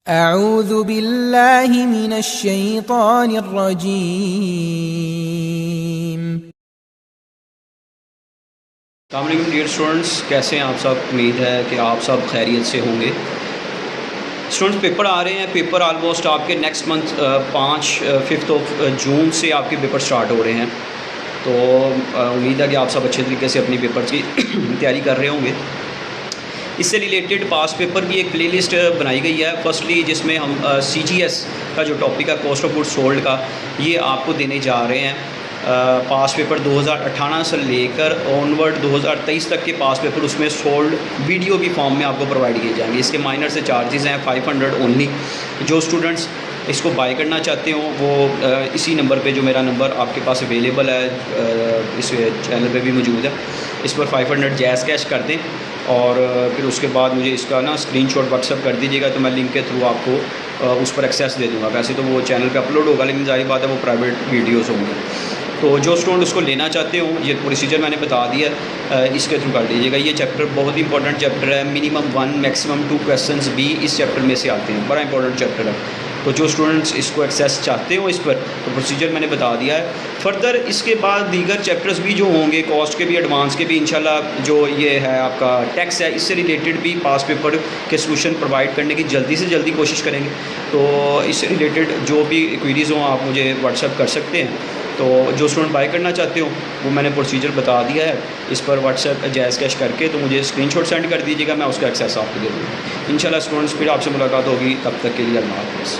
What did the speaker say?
अऊज़ु बिल्लाहि मिनश्शैतानिर्रजीम। अस्सलाम वालेकुम डियर स्टूडेंट्स, कैसे हैं आप सब। उम्मीद है कि आप सब खैरियत से होंगे। स्टूडेंट्स, पेपर आ रहे हैं। पेपर आलमोस्ट आपके नेक्स्ट मंथ 5 जून से आपके पेपर स्टार्ट हो रहे हैं। तो उम्मीद है कि आप सब अच्छे तरीके से अपनी पेपर की तैयारी कर रहे होंगे। इससे रिलेटेड पास पेपर की एक प्लेलिस्ट बनाई गई है। फर्स्टली जिसमें हम CGS का जो टॉपिक है, कॉस्ट ऑफ गुड्स सोल्ड का, ये आपको देने जा रहे हैं। पास पेपर 2018 से लेकर ऑनवर्ड 2023 तक के पास पेपर उसमें सोल्ड वीडियो की फॉर्म में आपको प्रोवाइड किए जाएंगे। इसके माइनर से चार्जेस हैं 500 ओनली। जो स्टूडेंट्स इसको बाय करना चाहते हो वो इसी नंबर पे, जो मेरा नंबर आपके पास अवेलेबल है, इस चैनल पे भी मौजूद है, इस पर 500 जैज़ कैश कर दें और फिर उसके बाद मुझे इसका ना स्क्रीनशॉट व्हाट्सअप कर दीजिएगा, तो मैं लिंक के थ्रू आपको उस पर एक्सेस दे दूँगा। वैसे तो वो चैनल पे अपलोड होगा, लेकिन जाहिर बात है वो प्राइवेट वीडियोस होंगे। तो जो स्टूडेंट उसको लेना चाहते हो, ये प्रोसीजर मैंने बता दिया, इसके थ्रू कर लीजिएगा। ये चैप्टर बहुत इंपॉर्टेंट चैप्टर है। मिनिमम 1 मैक्सिमम 2 क्वेश्चंस भी इस चैप्टर में से आते हैं। बड़ा इंपॉर्टेंट चैप्टर है। तो जो स्टूडेंट्स इसको एक्सेस चाहते हो इस पर, तो प्रोसीजर मैंने बता दिया है। फर्दर इसके बाद दीगर चैप्टर्स भी जो होंगे, कॉस्ट के भी, एडवांस के भी, इंशाल्लाह जो ये है आपका टैक्स है, इससे रिलेटेड भी पास पेपर के सोल्यूशन प्रोवाइड करने की जल्दी से जल्दी कोशिश करेंगे। तो इससे रिलेटेड जो भी क्वेरीज़ हों आप मुझे व्हाट्सअप कर सकते हैं। तो जो स्टूडेंट बाय करना चाहते हो वो मैंने प्रोसीजर बता दिया है, इस पर व्हाट्सएप जैज़ कैश करके तो मुझे स्क्रीनशॉट सेंड कर दीजिएगा, मैं उसका एक्सेस आपको दे दूँगा। इंशाल्लाह स्टूडेंट्स, फिर आपसे मुलाकात होगी। तब तक के लिए अल्लाह हाफ़िज़।